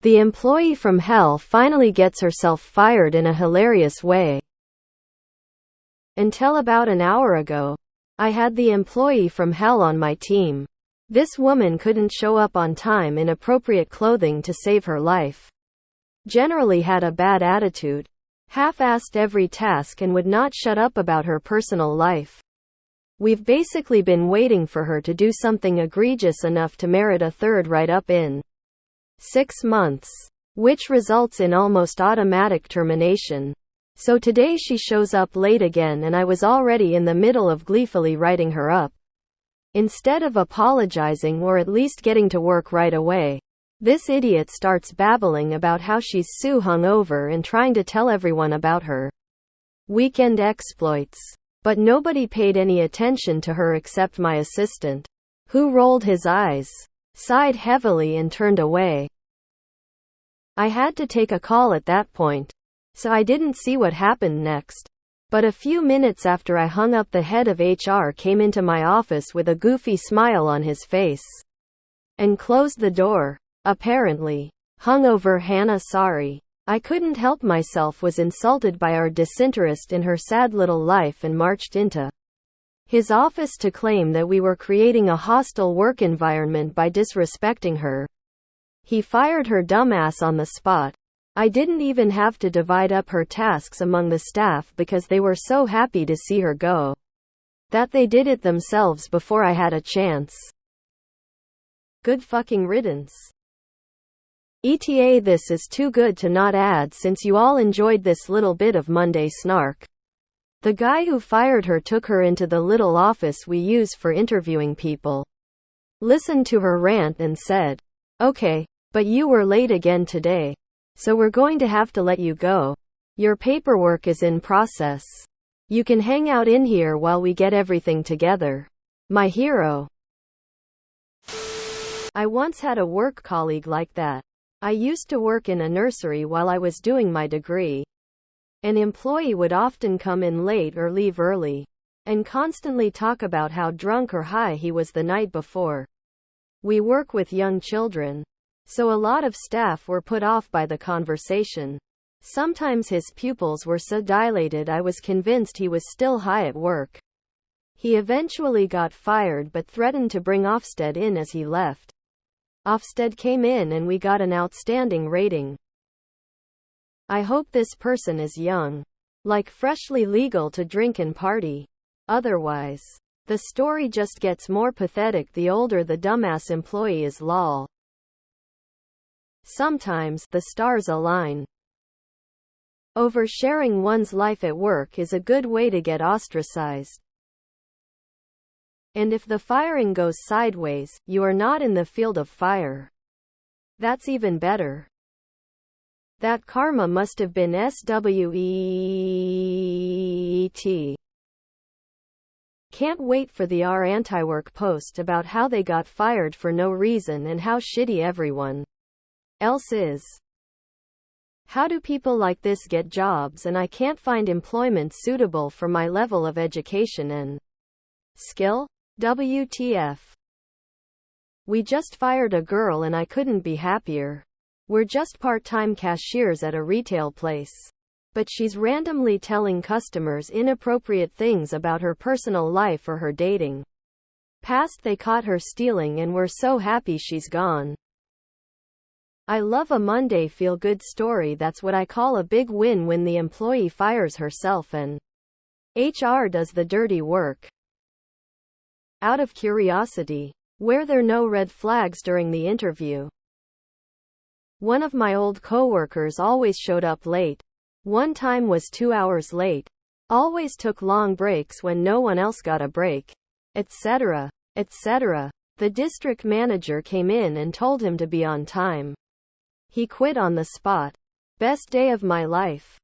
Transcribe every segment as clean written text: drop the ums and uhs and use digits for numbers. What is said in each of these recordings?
The employee from hell finally gets herself fired in a hilarious way. Until about an hour ago, I had the employee from hell on my team. This woman couldn't show up on time in appropriate clothing to save her life. Generally had a bad attitude. Half-assed every task and would not shut up about her personal life. We've basically been waiting for her to do something egregious enough to merit a third write-up in 6 months, which results in almost automatic termination. So today she shows up late again and I was already in the middle of gleefully writing her up. Instead of apologizing or at least getting to work right away, this idiot starts babbling about how she's so hungover and trying to tell everyone about her weekend exploits. But nobody paid any attention to her except my assistant, who rolled his eyes, sighed heavily and turned away. I had to take a call at that point, so I didn't see what happened next. But a few minutes after I hung up, the head of HR came into my office with a goofy smile on his face and closed the door. Apparently, hungover Hannah, sorry. I couldn't help myself, was insulted by our disinterest in her sad little life and marched into his office to claim that we were creating a hostile work environment by disrespecting her. He fired her dumbass on the spot. I didn't even have to divide up her tasks among the staff because they were so happy to see her go that they did it themselves before I had a chance. Good fucking riddance. ETA, this is too good to not add since you all enjoyed this little bit of Monday snark. The guy who fired her took her into the little office we use for interviewing people, listened to her rant and said, "Okay, but you were late again today, so we're going to have to let you go. Your paperwork is in process. You can hang out in here while we get everything together." My hero. I once had a work colleague like that. I used to work in a nursery while I was doing my degree. An employee would often come in late or leave early, and constantly talk about how drunk or high he was the night before. We work with young children, so a lot of staff were put off by the conversation. Sometimes his pupils were so dilated I was convinced he was still high at work. He eventually got fired but threatened to bring Ofsted in as he left. Ofsted came in and we got an outstanding rating. I hope this person is young, like freshly legal to drink and party. Otherwise, the story just gets more pathetic the older the dumbass employee is. Lol. Sometimes the stars align. Oversharing one's life at work is a good way to get ostracized. And if the firing goes sideways, you are not in the field of fire. That's even better. That karma must have been sweet. Can't wait for the anti-work post about how they got fired for no reason and how shitty everyone else is. How do people like this get jobs and I can't find employment suitable for my level of education and skill? WTF. We just fired a girl and I couldn't be happier. We're just part-time cashiers at a retail place. But she's randomly telling customers inappropriate things about her personal life or her dating past. They caught her stealing and we're so happy she's gone. I love a Monday feel-good story. That's what I call a big win when the employee fires herself and HR does the dirty work. Out of curiosity, were there no red flags during the interview? One of my old coworkers always showed up late. One time was 2 hours late. Always took long breaks when no one else got a break. Etc. Etc. The district manager came in and told him to be on time. He quit on the spot. Best day of my life.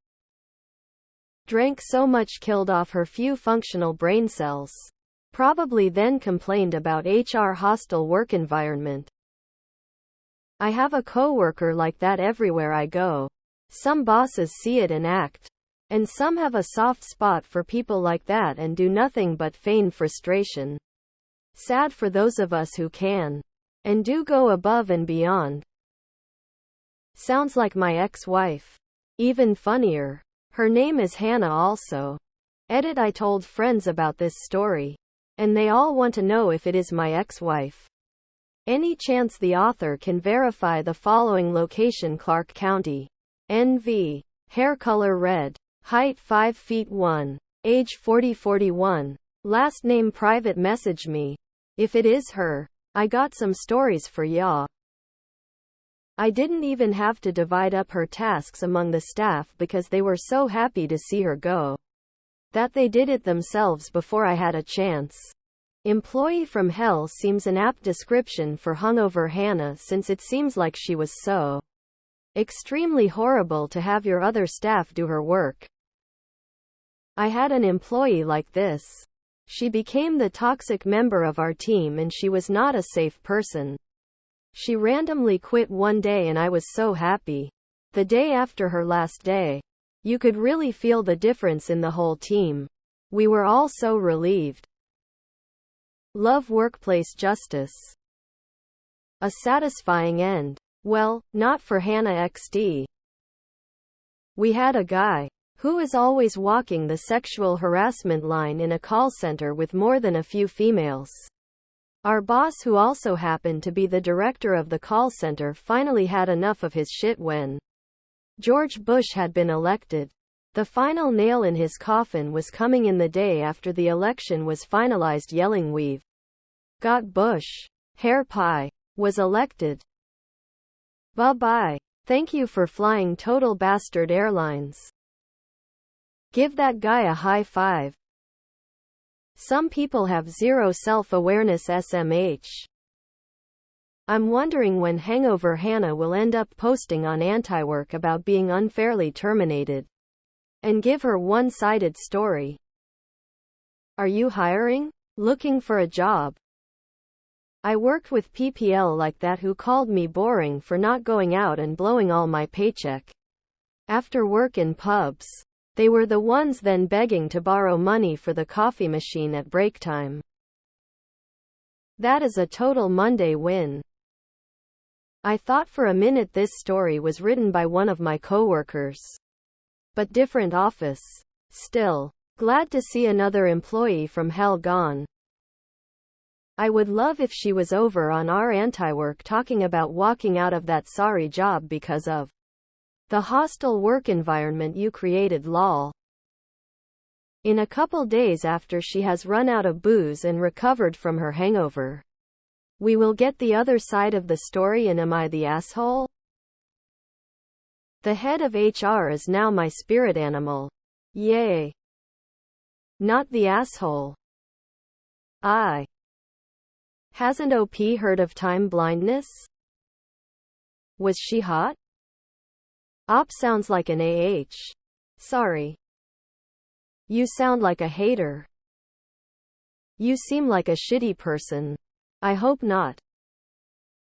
Drank so much killed off her few functional brain cells. Probably then complained about HR hostile work environment. I have a coworker like that everywhere I go. Some bosses see it and act. And some have a soft spot for people like that and do nothing but feign frustration. Sad for those of us who can and do go above and beyond. Sounds like my ex-wife. Even funnier. Her name is Hannah also. Edit. I told friends about this story, and they all want to know if it is my ex-wife. Any chance the author can verify the following location: Clark County, NV. Hair color red. Height 5 feet 1. Age 40-41. Last name private. Message me. If it is her, I got some stories for ya. I didn't even have to divide up her tasks among the staff because they were so happy to see her go that they did it themselves before I had a chance. Employee from hell seems an apt description for hungover Hannah, since it seems like she was so extremely horrible to have your other staff do her work. I had an employee like this. She became the toxic member of our team, and she was not a safe person. She randomly quit one day and I was so happy. The day after her last day, you could really feel the difference in the whole team. We were all so relieved. Love workplace justice. A satisfying end. Well, not for Hannah XD. We had a guy who is always walking the sexual harassment line in a call center with more than a few females. Our boss, who also happened to be the director of the call center, finally had enough of his shit when George Bush had been elected. The final nail in his coffin was coming in the day after the election was finalized, yelling, "We've got Bush. Hair pie. Was elected. Bye-bye. Thank you for flying Total Bastard Airlines." Give that guy a high five. Some people have zero self-awareness. SMH. I'm wondering when Hangover Hannah will end up posting on Antiwork about being unfairly terminated and give her one-sided story. Are you hiring? Looking for a job? I worked with PPL like that who called me boring for not going out and blowing all my paycheck after work in pubs. They were the ones then begging to borrow money for the coffee machine at break time. That is a total Monday win. I thought for a minute this story was written by one of my coworkers. But different office. Still, glad to see another employee from hell gone. I would love if she was over on our Antiwork talking about walking out of that sorry job because of the hostile work environment you created. Lol. In a couple days after she has run out of booze and recovered from her hangover, we will get the other side of the story. And am I the asshole? The head of HR is now my spirit animal. Yay. Not the asshole. Hasn't OP heard of time blindness? Was she hot? Op sounds like an AH. Sorry. You sound like a hater. You seem like a shitty person. I hope not.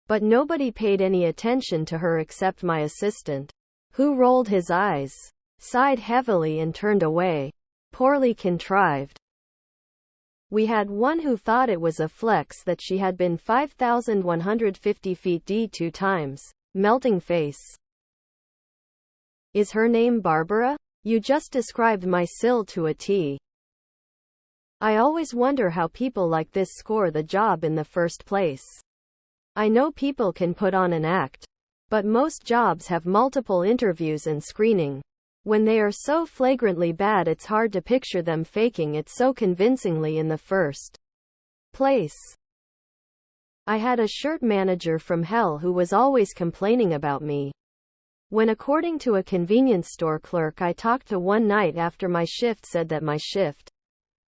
But nobody paid any attention to her except my assistant, who rolled his eyes, sighed heavily and turned away. Poorly contrived. We had one who thought it was a flex that she had been 5,150 feet D 2 times. Melting face. Is her name Barbara? You just described my Sil to a T. I always wonder how people like this score the job in the first place. I know people can put on an act, but most jobs have multiple interviews and screening. When they are so flagrantly bad, it's hard to picture them faking it so convincingly in the first place. I had a shirt manager from hell who was always complaining about me. When, according to a convenience store clerk I talked to one night after my shift, said that my shift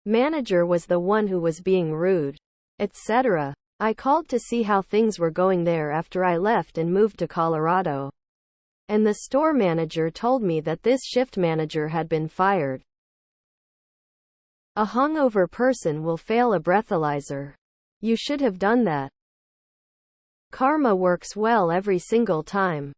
manager was the one who was being rude, etc. I called to see how things were going there after I left and moved to Colorado. And the store manager told me that this shift manager had been fired. A hungover person will fail a breathalyzer. You should have done that. Karma works well every single time.